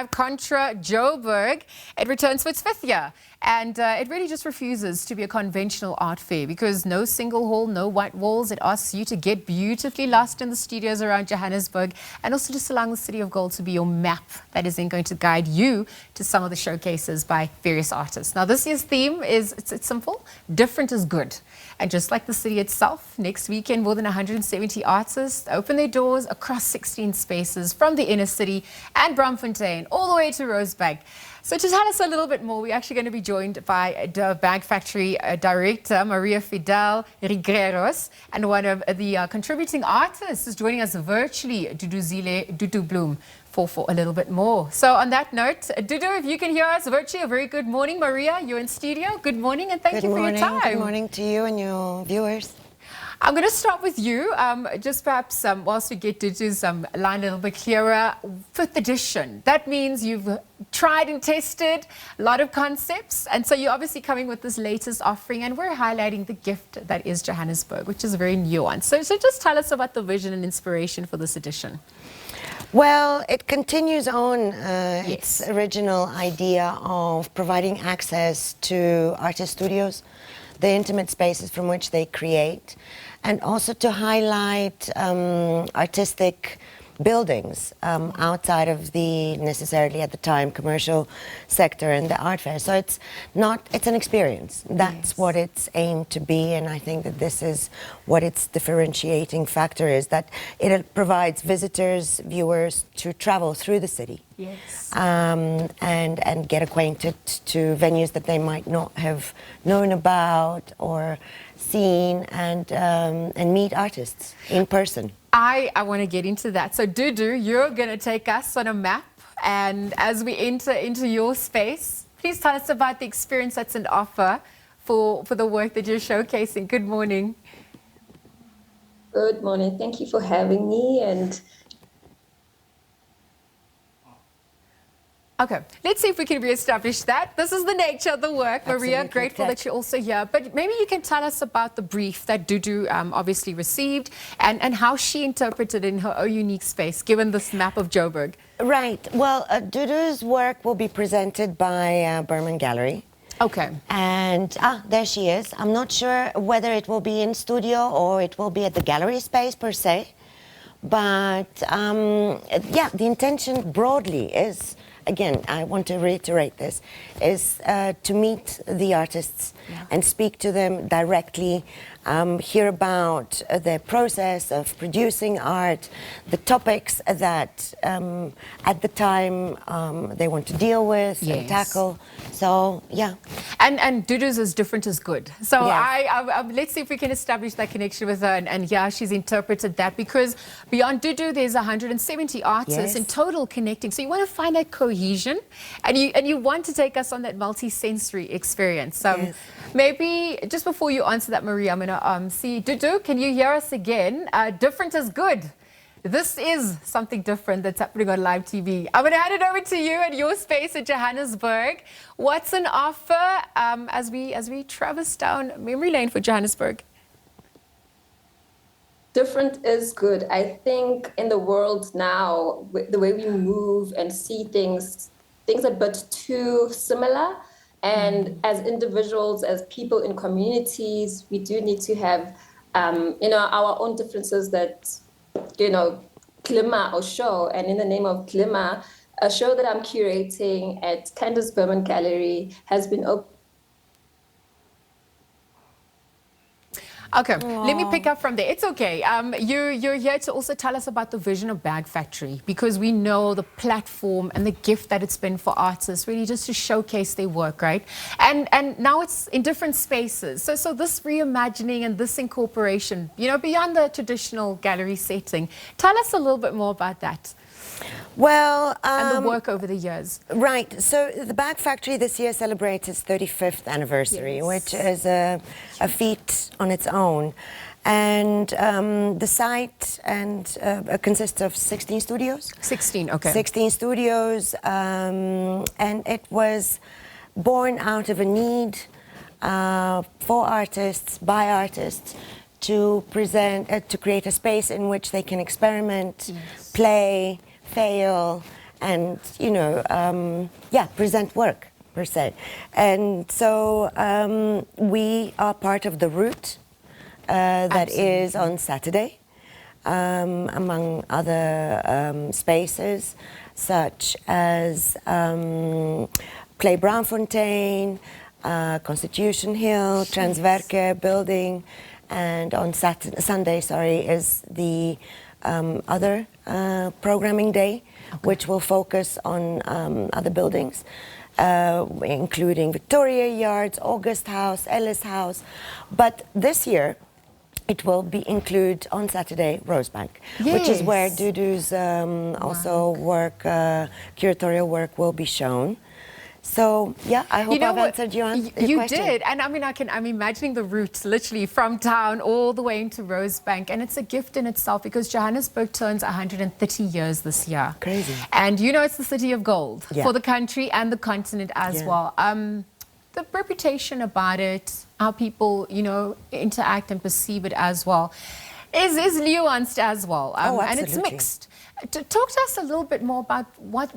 Contra, Joburg. It returns for its 5th year. And it really just refuses to be a conventional art fair because no single hall, no white walls. It asks you to get beautifully lost in the studios around Johannesburg and also just allowing the City of Gold to be your map that is then going to guide you to some of the showcases by various artists. Now, this year's theme is, it's simple, different is good. And just like the city itself, next weekend, more than 170 artists open their doors across 16 spaces from the inner city and Braamfontein all the way to Rosebank. So to tell us a little bit more, we're actually going to be joined by the Bag Factory director, Fidel Regueros, and one of the contributing artists is joining us virtually, Dudu Bloom, for a little bit more. So on that note, Dudu, if you can hear us virtually, a very good morning. Maria, you're in studio. Good morning and thank you for your time. Good morning to you and your viewers. I'm going to start with you, just perhaps whilst we get Dudu's line a little bit clearer. 5th edition, that means you've tried and tested a lot of concepts, and so you're obviously coming with this latest offering, and we're highlighting the gift that is Johannesburg, which is very nuanced. So just tell us about the vision and inspiration for this edition. Well, it continues on its original idea of providing access to artist studios, the intimate spaces from which they create, and also to highlight artistic buildings outside of the necessarily at the time commercial sector and the art fair. So it's an experience. That's what it's aimed to be, and I think that this is what its differentiating factor is, that it provides visitors, viewers to travel through the city. Yes. And get acquainted to venues that they might not have known about or seen, and meet artists in person. I want to get into that. So Dudu, you're going to take us on a map, and as we enter into your space, please tell us about the experience that's an offer for the work that you're showcasing. Good morning. Good morning. Thank you for having me. And okay, let's see if we can reestablish that. This is the nature of the work. Absolutely. Maria, grateful that you're also here. But maybe you can tell us about the brief that Dudu obviously received and how she interpreted it in her own unique space, given this map of Joburg. Right. Well, Dudu's work will be presented by Berman Gallery. Okay. And there she is. I'm not sure whether it will be in studio or it will be at the gallery space per se. But yeah, the intention broadly is, again, I want to reiterate this, is to meet the artists and speak to them directly, hear about the process of producing art, the topics that at the time they want to deal with and tackle. So, yeah. And Dudu's as different as good. So let's see if we can establish that connection with her. And yeah, she's interpreted that, because beyond Dudu, there's 170 artists in total connecting. So you want to find that cohesion, and you want to take us on that multi-sensory experience. Maybe just before you answer that, Maria, I'm going to see Dudu. Can you hear us again? Different is good. This is something different that's happening on live TV. I'm going to hand it over to you and your space at Johannesburg. What's an offer as we traverse down memory lane for Johannesburg? different is good. I think in the world now, the way we move and see things are a bit too similar. And as individuals, as people in communities, we do need to have, our own differences that, glimmer or show. And in the name of glimmer, a show that I'm curating at Candace Berman Gallery has been open. Okay, let me pick up from there. It's okay. You're here to also tell us about the vision of Bag Factory, because we know the platform and the gift that it's been for artists, really just to showcase their work, right? And now it's in different spaces. So this reimagining and this incorporation, beyond the traditional gallery setting, tell us a little bit more about that. Well, and the work over the years. Right. So the Bag Factory this year celebrates its 35th anniversary, which is a feat on its own. And the site consists of 16 studios. 16, okay. 16 studios, and it was born out of a need for artists, by artists, to present, to create a space in which they can experiment, play, fail, and, you know, yeah, present work per se. And so we are part of the route that is on Saturday, among other spaces such as Play Braamfontein, Constitution Hill, Transverke building, and on Sunday, is the other programming day, which will focus on other buildings, including Victoria Yards, August House, Ellis House. But this year, it will include on Saturday Rosebank, which is where Dudu's also work, curatorial work, will be shown. So yeah, I hope I've answered your question. You did, and I mean, I'm imagining the route literally from town all the way into Rosebank, and it's a gift in itself because Johannesburg turns 130 years this year. Crazy. And you know, it's the city of gold for the country and the continent as well. The reputation about it, how people, you know, interact and perceive it as well, is nuanced as well, and it's mixed. Talk to us a little bit more about what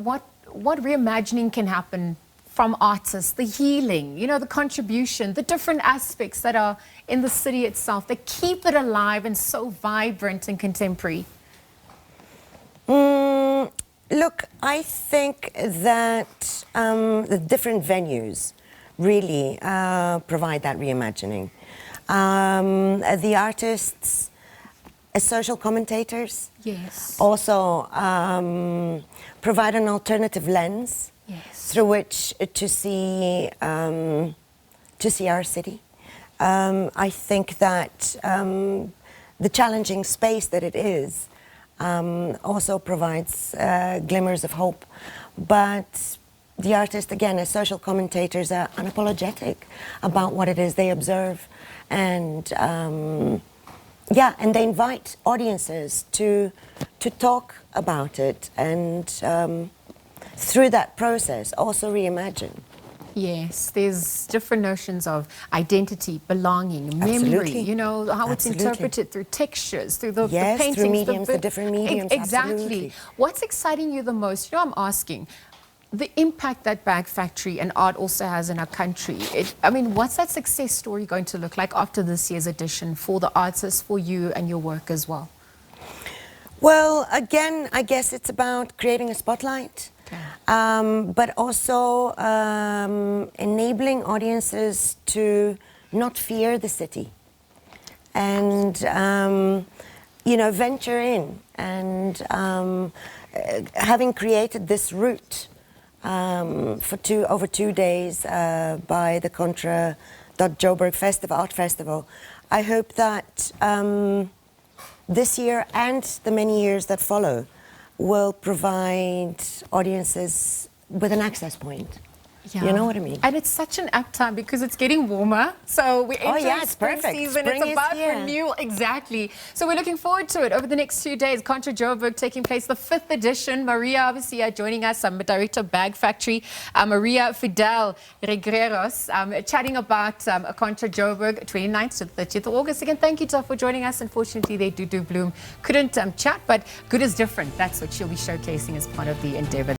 reimagining can happen from artists, the healing, you know, the contribution, the different aspects that are in the city itself that keep it alive and so vibrant and contemporary. Look, I think that the different venues really provide that reimagining. The artists, as social commentators, also provide an alternative lens through which to see our city. I think that the challenging space that it is also provides glimmers of hope, but the artists, again, as social commentators, are unapologetic about what it is they observe, and yeah, and they invite audiences to talk about it, and through that process also reimagine. Yes, there's different notions of identity, belonging, memory, you know, how it's interpreted through textures, through the paintings. Through mediums, the different mediums. Exactly. Absolutely. What's exciting you the most? You know, I'm asking, the impact that Bag Factory and art also has in our country. I mean, what's that success story going to look like after this year's edition for the artists, for you and your work as well? Well, again, I guess it's about creating a spotlight, but also enabling audiences to not fear the city and, you know, venture in. And having created this route for over 2 days by the Contra Joberg Art Festival, I hope that this year and the many years that follow will provide audiences with an access point. Yeah. You know what I mean? And it's such an apt time because it's getting warmer. So we're entering spring season. Spring it's about renewal. Exactly. So we're looking forward to it over the next 2 days. Contra Joburg taking place, the 5th edition. Maria, obviously, joining us. I'm the director of Bag Factory. Maria Fidel Regueros, chatting about Contra Joburg, 29th to 30th of August. Again, thank you, Tough, for joining us. Unfortunately, they do bloom. Couldn't chat, but good is different. That's what she'll be showcasing as part of the endeavor.